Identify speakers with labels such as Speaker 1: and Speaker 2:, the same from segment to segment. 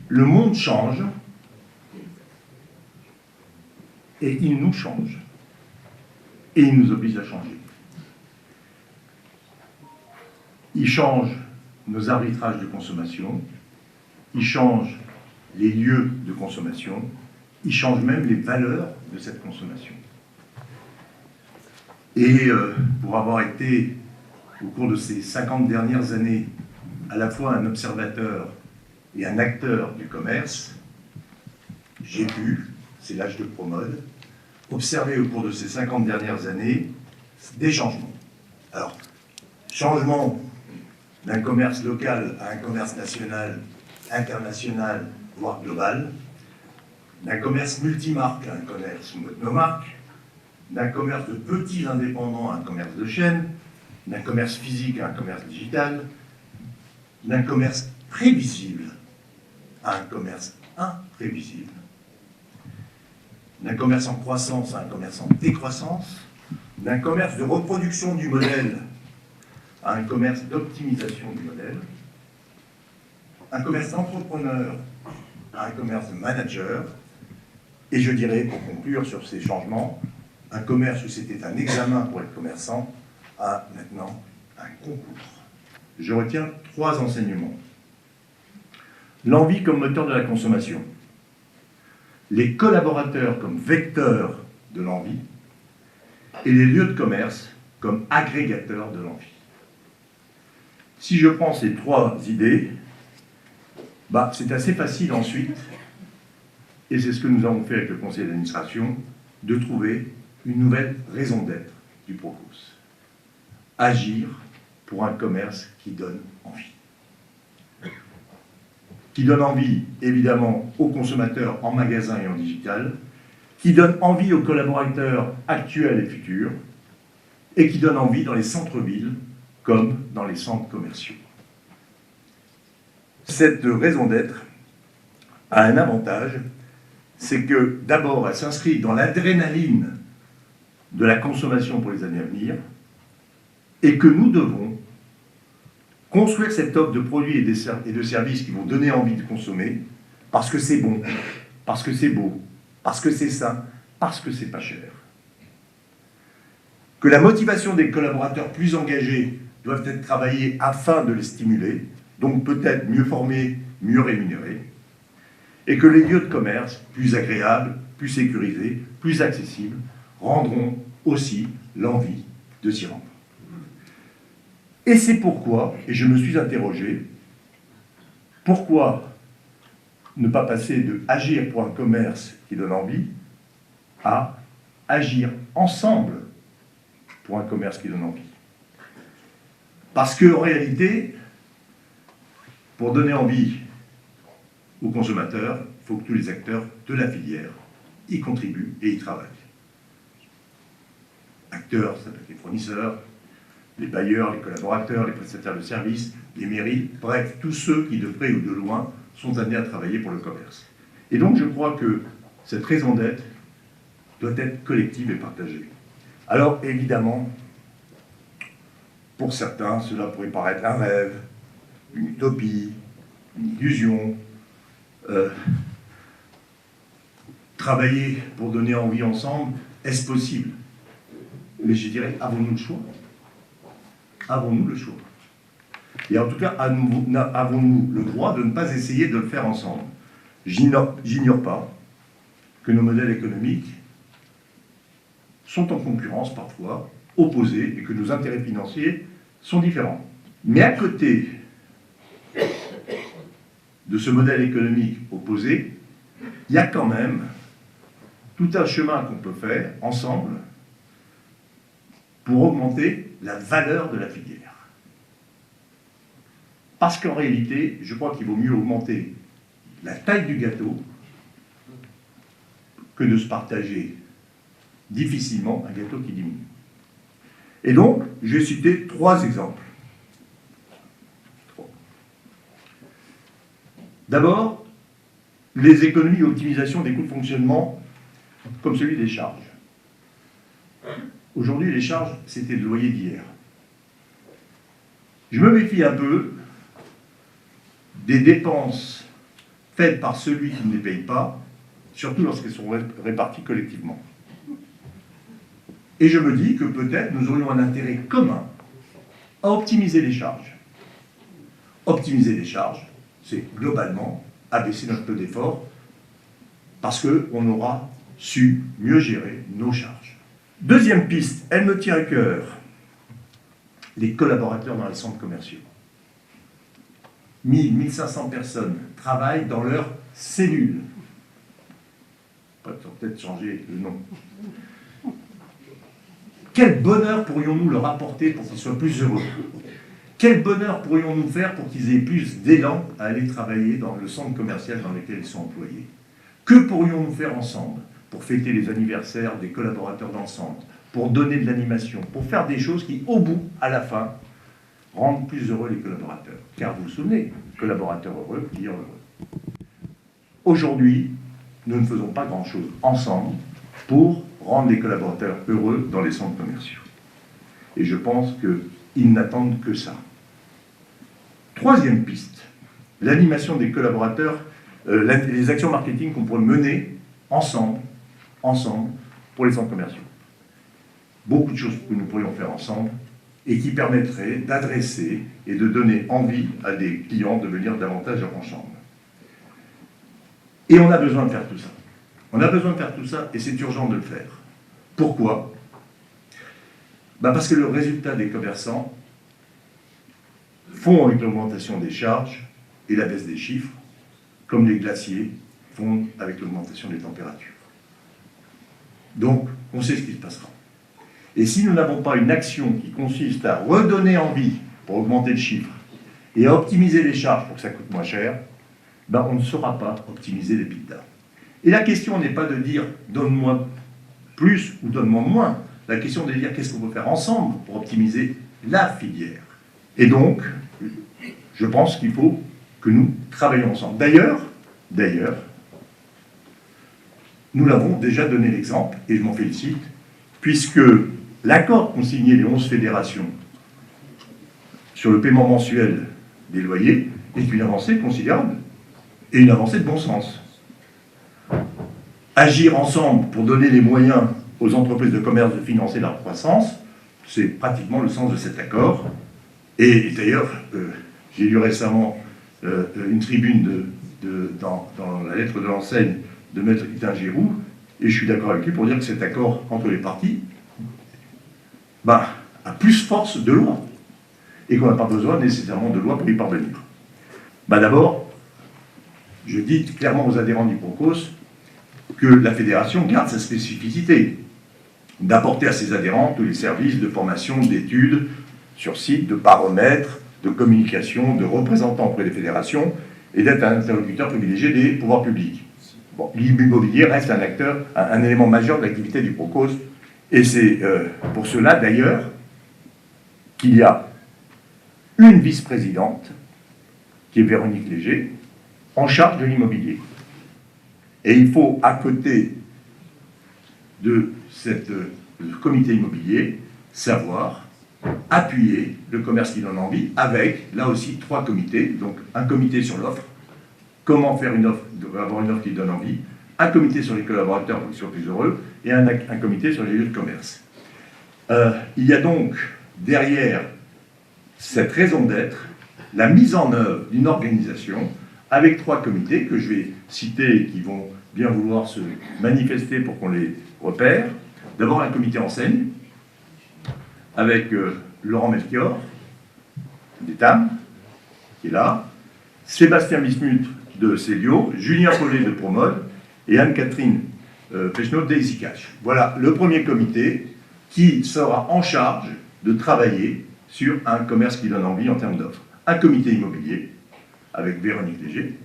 Speaker 1: Le monde change et il nous change. Et il nous oblige à changer. Il change nos arbitrages de consommation, il change les lieux de consommation, il change même les valeurs de cette consommation. Et pour avoir été, au cours de ces 50 dernières années, à la fois un observateur et un acteur du commerce, j'ai pu, c'est l'âge de Promode, observer au cours de ces 50 dernières années des changements. Alors, changement d'un commerce local à un commerce national, international, voire global, d'un commerce multimarque à un commerce monomarque, d'un commerce de petits indépendants à un commerce de chaîne, d'un commerce physique à un commerce digital, d'un commerce prévisible à un commerce imprévisible, d'un commerce en croissance à un commerce en décroissance, d'un commerce de reproduction du modèle à un commerce d'optimisation du modèle, un commerce d'entrepreneur à un commerce de manager, et je dirais, pour conclure sur ces changements, un commerce où c'était un examen pour être commerçant à maintenant un concours. Je retiens 3 enseignements. L'envie comme moteur de la consommation, les collaborateurs comme vecteurs de l'envie, et les lieux de commerce comme agrégateurs de l'envie. Si je prends ces 3 idées, c'est assez facile ensuite, et c'est ce que nous avons fait avec le conseil d'administration, de trouver une nouvelle raison d'être du Procos. Agir pour un commerce qui donne envie. Qui donne envie, évidemment, aux consommateurs en magasin et en digital, qui donne envie aux collaborateurs actuels et futurs, et qui donne envie dans les centres-villes comme dans les centres commerciaux. Cette raison d'être a un avantage, c'est que d'abord elle s'inscrit dans l'adrénaline de la consommation pour les années à venir, et que nous devons construire cette offre de produits et de services qui vont donner envie de consommer, parce que c'est bon, parce que c'est beau, parce que c'est sain, parce que c'est pas cher. Que la motivation des collaborateurs plus engagés doit être travaillée afin de les stimuler, donc peut-être mieux formés, mieux rémunérés, et que les lieux de commerce, plus agréables, plus sécurisés, plus accessibles, rendront aussi l'envie de s'y rendre. Et c'est pourquoi, et je me suis interrogé, pourquoi ne pas passer de agir pour un commerce qui donne envie à agir ensemble pour un commerce qui donne envie. Parce qu'en réalité, pour donner envie aux consommateurs, il faut que tous les acteurs de la filière y contribuent et y travaillent. Acteurs, ça peut être les fournisseurs, les bailleurs, les collaborateurs, les prestataires de services, les mairies, bref, tous ceux qui, de près ou de loin, sont amenés à travailler pour le commerce. Et donc, je crois que cette raison d'être doit être collective et partagée. Alors, évidemment, pour certains, cela pourrait paraître un rêve, une utopie, une illusion. Travailler pour donner envie ensemble, est-ce possible? Mais je dirais, avons-nous le choix? Avons-nous le choix? Et en tout cas, avons-nous le droit de ne pas essayer de le faire ensemble? J'ignore pas que nos modèles économiques sont en concurrence parfois, opposés, et que nos intérêts financiers sont différents. Mais à côté de ce modèle économique opposé, il y a quand même tout un chemin qu'on peut faire ensemble pour augmenter la valeur de la filière. Parce qu'en réalité, je crois qu'il vaut mieux augmenter la taille du gâteau que de se partager difficilement un gâteau qui diminue. Et donc, je vais citer 3 exemples. D'abord, les économies et optimisation des coûts de fonctionnement, comme celui des charges. Aujourd'hui, les charges, c'était le loyer d'hier. Je me méfie un peu des dépenses faites par celui qui ne les paye pas, surtout lorsqu'elles sont réparties collectivement. Et je me dis que peut-être nous aurions un intérêt commun à optimiser les charges. Optimiser les charges, c'est globalement abaisser notre taux d'effort parce qu'on aura su mieux gérer nos charges. Deuxième piste, elle me tient à cœur, les collaborateurs dans les centres commerciaux. 1500 personnes travaillent dans leur cellule. Peut-être changer le nom. Quel bonheur pourrions-nous leur apporter pour qu'ils soient plus heureux? Quel bonheur pourrions-nous faire pour qu'ils aient plus d'élan à aller travailler dans le centre commercial dans lequel ils sont employés? Que pourrions-nous faire ensemble pour fêter les anniversaires des collaborateurs d'ensemble, pour donner de l'animation, pour faire des choses qui, au bout, à la fin, rendent plus heureux les collaborateurs? Car vous vous souvenez, collaborateurs heureux, clients heureux. Aujourd'hui, nous ne faisons pas grand-chose ensemble pour rendre les collaborateurs heureux dans les centres commerciaux. Et je pense qu'ils n'attendent que ça. Troisième piste, l'animation des collaborateurs, les actions marketing qu'on pourrait mener ensemble, pour les centres commerciaux. Beaucoup de choses que nous pourrions faire ensemble et qui permettraient d'adresser et de donner envie à des clients de venir davantage en chambre. Et on a besoin de faire tout ça. On a besoin de faire tout ça et c'est urgent de le faire. Pourquoi? Parce que le résultat des commerçants font avec l'augmentation des charges et la baisse des chiffres, comme les glaciers font avec l'augmentation des températures. Donc, on sait ce qui se passera. Et si nous n'avons pas une action qui consiste à redonner envie pour augmenter le chiffre et à optimiser les charges pour que ça coûte moins cher, on ne saura pas optimiser les EBITDA. Et la question n'est pas de dire « donne-moi plus » ou « donne-moi moins ». La question est de dire qu'est-ce qu'on peut faire ensemble pour optimiser la filière. Et donc, je pense qu'il faut que nous travaillions ensemble. D'ailleurs, nous l'avons déjà donné l'exemple, et je m'en félicite, puisque l'accord qu'ont signé les 11 fédérations sur le paiement mensuel des loyers est une avancée considérable, et une avancée de bon sens. Agir ensemble pour donner les moyens aux entreprises de commerce de financer leur croissance, c'est pratiquement le sens de cet accord. Et d'ailleurs, j'ai lu récemment une tribune dans la lettre de l'enseigne de Maître Quentin Giroux, et je suis d'accord avec lui pour dire que cet accord entre les parties a plus force de loi, et qu'on n'a pas besoin nécessairement de loi pour y parvenir. D'abord, je dis clairement aux adhérents du PROCOS que la fédération garde sa spécificité d'apporter à ses adhérents tous les services de formation, d'études, sur site, de paramètres, de communication, de représentants auprès des fédérations, et d'être un interlocuteur privilégié des pouvoirs publics. Bon, l'immobilier reste un élément majeur de l'activité du PROCOS, et c'est pour cela d'ailleurs qu'il y a une vice-présidente, qui est Véronique Léger, en charge de l'immobilier. Et il faut, à côté de ce comité immobilier, savoir appuyer le commerce qui donne envie avec, là aussi, 3 comités. Donc, un comité sur l'offre, comment faire une offre, avoir une offre qui donne envie, un comité sur les collaborateurs pour qu'ils soient plus heureux, et un comité sur les lieux de commerce. Il y a donc, derrière cette raison d'être, la mise en œuvre d'une organisation avec 3 comités que je vais citer et qui vont bien vouloir se manifester pour qu'on les repère. D'abord, un comité enseigne, avec Laurent Melchior, d'Etam, qui est là, Sébastien Bismuth de Célio, Julien Paulet de Promode et Anne-Catherine Pechnot d'Easy Cash. Voilà le premier comité qui sera en charge de travailler sur un commerce qui donne envie en termes d'offres. Un comité immobilier, avec Véronique Léger,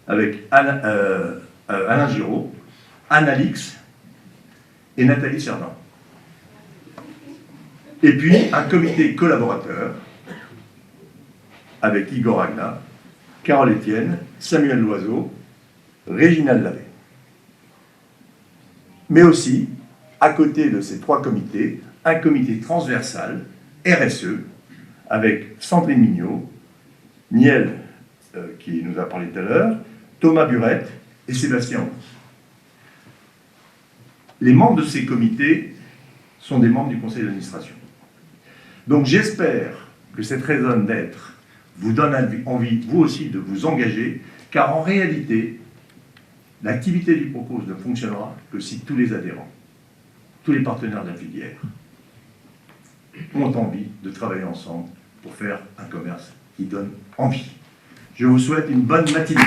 Speaker 1: avec Alain Giraud, Anne Alix et Nathalie Cerdin. Et puis, un comité collaborateur, avec Igor Agna, Carole Etienne, Samuel Loiseau, Réginald Lavet. Mais aussi, à côté de ces 3 comités, un comité transversal, RSE, avec Sandrine Mignot, Niel, qui nous a parlé tout à l'heure, Thomas Burette et Sébastien Haut. Les membres de ces comités sont des membres du conseil d'administration. Donc j'espère que cette raison d'être vous donne envie, vous aussi, de vous engager, car en réalité, l'activité du Procos ne fonctionnera que si tous les adhérents, tous les partenaires de la filière, ont envie de travailler ensemble pour faire un commerce qui donne envie. Je vous souhaite une bonne matinée.